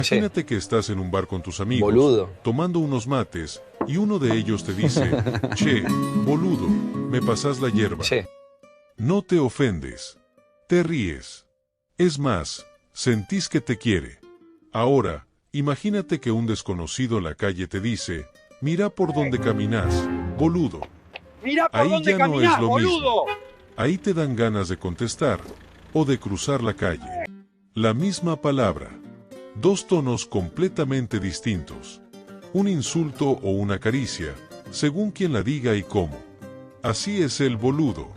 Sí. Imagínate que estás en un bar con tus amigos, Boludo. tomando unos mates, y uno de ellos te dice, che, boludo, ¿me pasás la hierba? Sí. No te ofendes. Te ríes. Es más, sentís que te quiere. Ahora, imagínate que un desconocido en la calle te dice, mira por dónde caminas, boludo. Mira por Ahí dónde ya no caminás, es lo boludo. mismo. Ahí te dan ganas de contestar, o de cruzar la calle. La misma palabra. Dos tonos completamente distintos. Un insulto o una caricia, según quien la diga y cómo. Así es el boludo.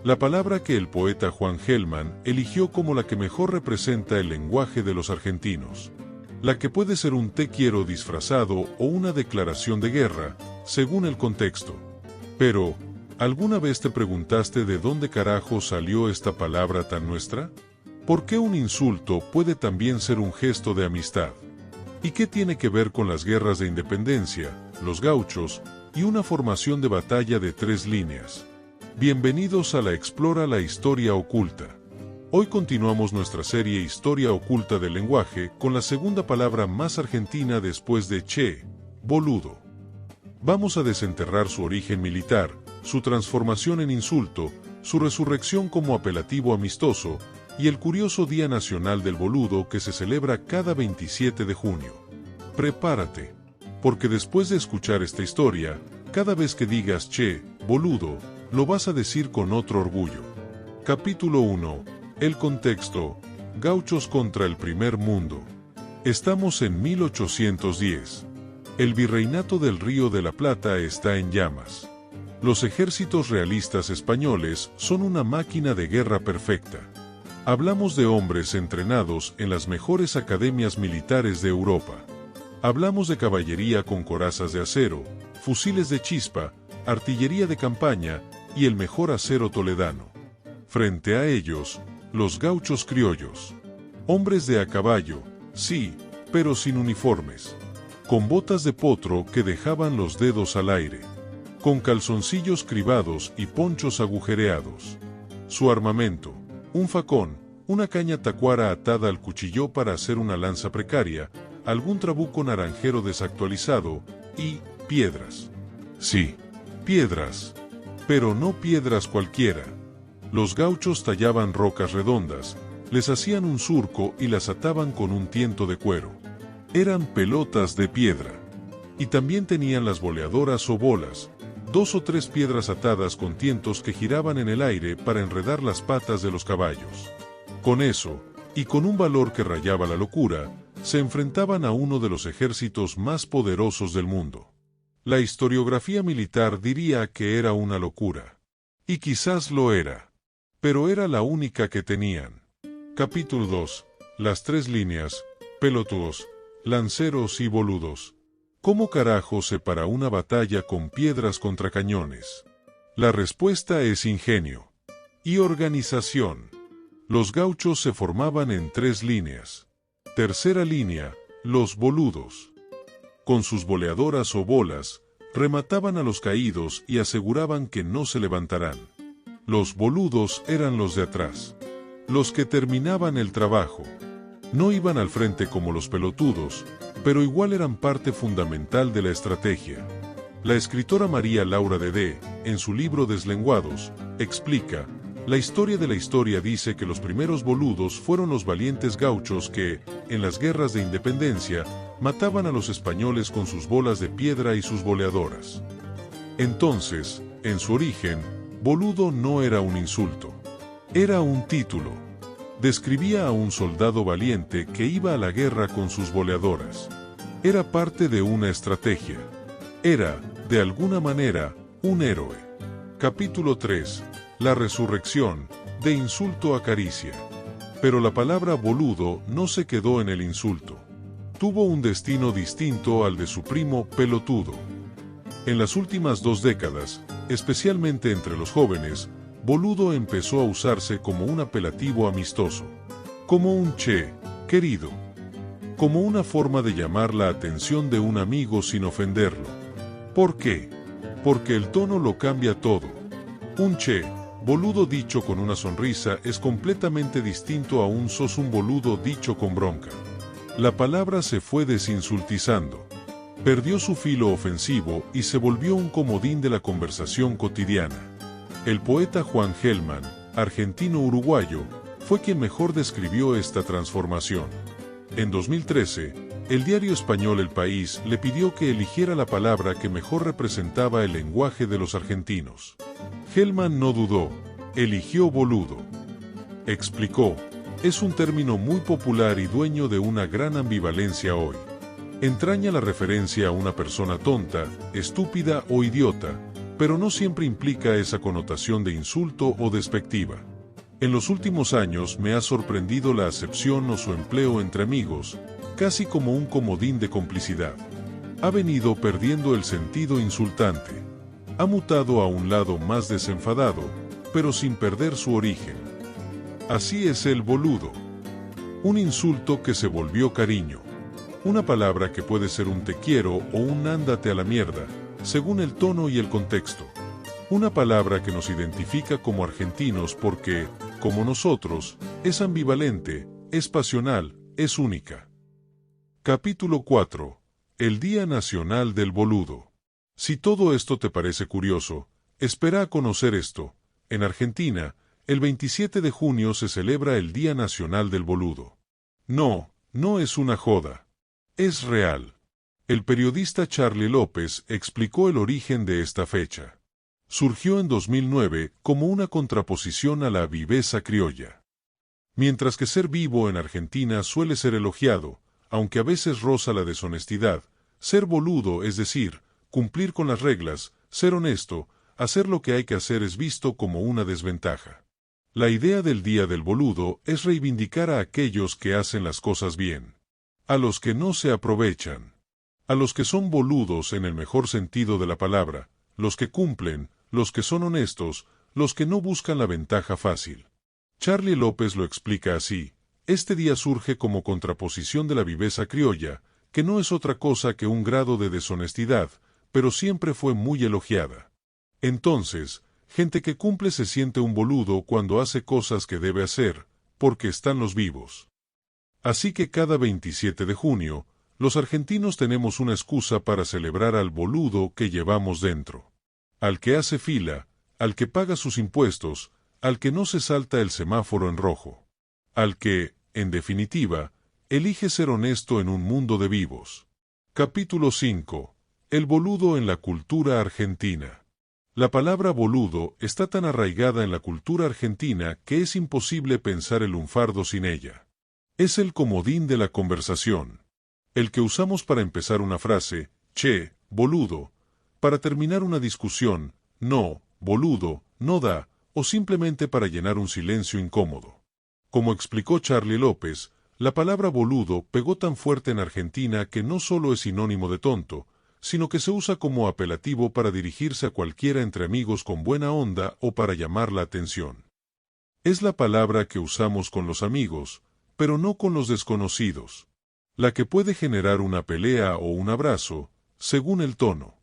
La palabra que el poeta Juan Gelman eligió como la que mejor representa el lenguaje de los argentinos. La que puede ser un te quiero disfrazado o una declaración de guerra, según el contexto. Pero, ¿alguna vez te preguntaste de dónde carajo salió esta palabra tan nuestra? ¿Por qué un insulto puede también ser un gesto de amistad? ¿Y qué tiene que ver con las guerras de independencia, los gauchos, y una formación de batalla de 3 líneas? Bienvenidos a la Explora la Historia Oculta. Hoy continuamos nuestra serie Historia Oculta del Lenguaje con la segunda palabra más argentina después de che, boludo. Vamos a desenterrar su origen militar, su transformación en insulto, su resurrección como apelativo amistoso, y el curioso Día Nacional del Boludo que se celebra cada 27 de junio. Prepárate, porque después de escuchar esta historia, cada vez que digas che, boludo, lo vas a decir con otro orgullo. Capítulo 1. El contexto. Gauchos contra el primer mundo. Estamos en 1810. El virreinato del Río de la Plata está en llamas. Los ejércitos realistas españoles son una máquina de guerra perfecta. Hablamos de hombres entrenados en las mejores academias militares de Europa. Hablamos de caballería con corazas de acero, fusiles de chispa, artillería de campaña y el mejor acero toledano. Frente a ellos, los gauchos criollos. Hombres de a caballo, sí, pero sin uniformes. Con botas de potro que dejaban los dedos al aire. Con calzoncillos cribados y ponchos agujereados. Su armamento, un facón, una caña tacuara atada al cuchillo para hacer una lanza precaria, algún trabuco naranjero desactualizado, y piedras. Sí, piedras. Pero no piedras cualquiera. Los gauchos tallaban rocas redondas, les hacían un surco y las ataban con un tiento de cuero. Eran pelotas de piedra. Y también tenían las boleadoras o bolas, 2 o 3 piedras atadas con tientos que giraban en el aire para enredar las patas de los caballos. Con eso, y con un valor que rayaba la locura, se enfrentaban a uno de los ejércitos más poderosos del mundo. La historiografía militar diría que era una locura. Y quizás lo era. Pero era la única que tenían. Capítulo 2. Las 3 líneas, pelotudos, lanceros y boludos. ¿Cómo carajo se para una batalla con piedras contra cañones? La respuesta es ingenio. Y organización. Los gauchos se formaban en 3 líneas. Tercera línea, los boludos. Con sus boleadoras o bolas, remataban a los caídos y aseguraban que no se levantarán. Los boludos eran los de atrás. Los que terminaban el trabajo. No iban al frente como los pelotudos, pero igual eran parte fundamental de la estrategia. La escritora María Laura Dedé, en su libro Deslenguados, explica, la historia de la historia dice que los primeros boludos fueron los valientes gauchos que, en las guerras de independencia, mataban a los españoles con sus bolas de piedra y sus boleadoras. Entonces, en su origen, boludo no era un insulto. Era un título. Describía a un soldado valiente que iba a la guerra con sus boleadoras. Era parte de una estrategia. Era, de alguna manera, un héroe. Capítulo 3. La resurrección, de insulto a caricia. Pero la palabra boludo no se quedó en el insulto. Tuvo un destino distinto al de su primo pelotudo. En las últimas 2 décadas, especialmente entre los jóvenes, boludo empezó a usarse como un apelativo amistoso. Como un che, querido. Como una forma de llamar la atención de un amigo sin ofenderlo. ¿Por qué? Porque el tono lo cambia todo. Un che, boludo dicho con una sonrisa es completamente distinto a un sos un boludo dicho con bronca. La palabra se fue desinsultizando. Perdió su filo ofensivo y se volvió un comodín de la conversación cotidiana. El poeta Juan Gelman, argentino-uruguayo, fue quien mejor describió esta transformación. En 2013, el diario español El País le pidió que eligiera la palabra que mejor representaba el lenguaje de los argentinos. Gelman no dudó, eligió boludo. Explicó, es un término muy popular y dueño de una gran ambivalencia hoy. Entraña la referencia a una persona tonta, estúpida o idiota, pero no siempre implica esa connotación de insulto o despectiva. En los últimos años me ha sorprendido la acepción o su empleo entre amigos, casi como un comodín de complicidad. Ha venido perdiendo el sentido insultante. Ha mutado a un lado más desenfadado, pero sin perder su origen. Así es el boludo. Un insulto que se volvió cariño. Una palabra que puede ser un te quiero o un ándate a la mierda, según el tono y el contexto. Una palabra que nos identifica como argentinos porque, como nosotros, es ambivalente, es pasional, es única. Capítulo 4. El Día Nacional del Boludo. Si todo esto te parece curioso, espera a conocer esto. En Argentina, el 27 de junio se celebra el Día Nacional del Boludo. No, no es una joda. Es real. El periodista Charlie López explicó el origen de esta fecha. Surgió en 2009 como una contraposición a la viveza criolla. Mientras que ser vivo en Argentina suele ser elogiado, aunque a veces roza la deshonestidad, ser boludo, es decir, cumplir con las reglas, ser honesto, hacer lo que hay que hacer es visto como una desventaja. La idea del Día del Boludo es reivindicar a aquellos que hacen las cosas bien, a los que no se aprovechan, a los que son boludos en el mejor sentido de la palabra, los que cumplen, los que son honestos, los que no buscan la ventaja fácil. Charlie López lo explica así. Este día surge como contraposición de la viveza criolla, que no es otra cosa que un grado de deshonestidad, pero siempre fue muy elogiada. Entonces, gente que cumple se siente un boludo cuando hace cosas que debe hacer, porque están los vivos. Así que cada 27 de junio, los argentinos tenemos una excusa para celebrar al boludo que llevamos dentro. Al que hace fila, al que paga sus impuestos, al que no se salta el semáforo en rojo. Al que, en definitiva, elige ser honesto en un mundo de vivos. Capítulo 5. El boludo en la cultura argentina. La palabra boludo está tan arraigada en la cultura argentina que es imposible pensar el lunfardo sin ella. Es el comodín de la conversación. El que usamos para empezar una frase, che, boludo, para terminar una discusión, no, boludo, no da, o simplemente para llenar un silencio incómodo. Como explicó Charlie López, la palabra boludo pegó tan fuerte en Argentina que no solo es sinónimo de tonto, sino que se usa como apelativo para dirigirse a cualquiera entre amigos con buena onda o para llamar la atención. Es la palabra que usamos con los amigos, pero no con los desconocidos. La que puede generar una pelea o un abrazo, según el tono.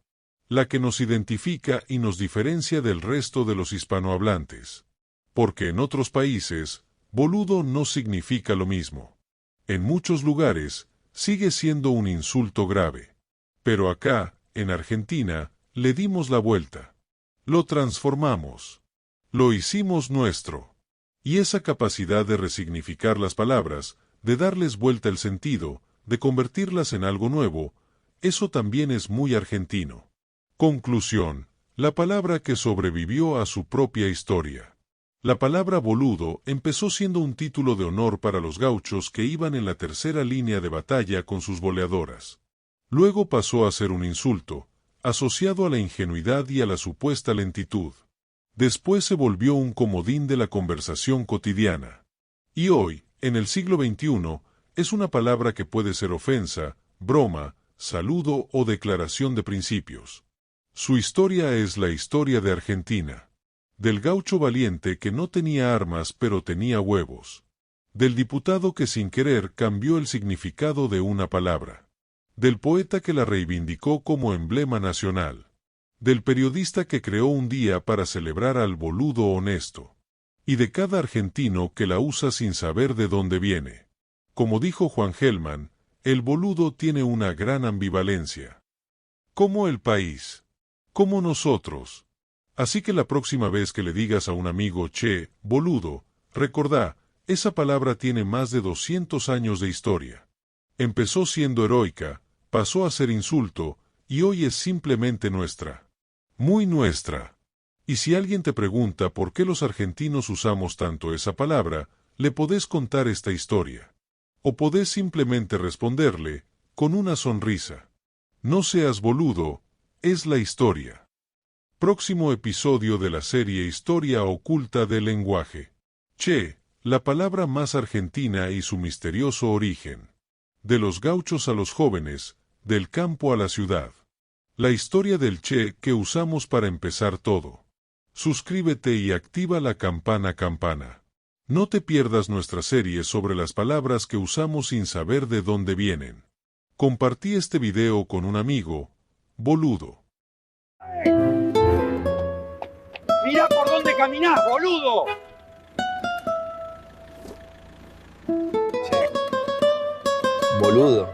La que nos identifica y nos diferencia del resto de los hispanohablantes. Porque en otros países, boludo no significa lo mismo. En muchos lugares, sigue siendo un insulto grave. Pero acá, en Argentina, le dimos la vuelta. Lo transformamos. Lo hicimos nuestro. Y esa capacidad de resignificar las palabras, de darles vuelta el sentido, de convertirlas en algo nuevo, eso también es muy argentino. Conclusión. La palabra que sobrevivió a su propia historia. La palabra boludo empezó siendo un título de honor para los gauchos que iban en la tercera línea de batalla con sus boleadoras. Luego pasó a ser un insulto, asociado a la ingenuidad y a la supuesta lentitud. Después se volvió un comodín de la conversación cotidiana. Y hoy, en el siglo XXI, es una palabra que puede ser ofensa, broma, saludo o declaración de principios. Su historia es la historia de Argentina. Del gaucho valiente que no tenía armas pero tenía huevos. Del diputado que sin querer cambió el significado de una palabra. Del poeta que la reivindicó como emblema nacional. Del periodista que creó un día para celebrar al boludo honesto. Y de cada argentino que la usa sin saber de dónde viene. Como dijo Juan Gelman, El boludo tiene una gran ambivalencia. Como el país. Como nosotros. Así que la próxima vez que le digas a un amigo, che, boludo, recordá, esa palabra tiene más de 200 años de historia. Empezó siendo heroica, pasó a ser insulto, y hoy es simplemente nuestra. Muy nuestra. Y si alguien te pregunta por qué los argentinos usamos tanto esa palabra, le podés contar esta historia. O podés simplemente responderle, con una sonrisa. No seas boludo, es la historia. Próximo episodio de la serie Historia oculta del lenguaje. Che, la palabra más argentina y su misterioso origen. De los gauchos a los jóvenes, del campo a la ciudad. La historia del che que usamos para empezar todo. Suscríbete y activa la campana. No te pierdas nuestra serie sobre las palabras que usamos sin saber de dónde vienen. Compartí este video con un amigo, boludo. ¡Mirá por dónde caminás, boludo! Che. Boludo.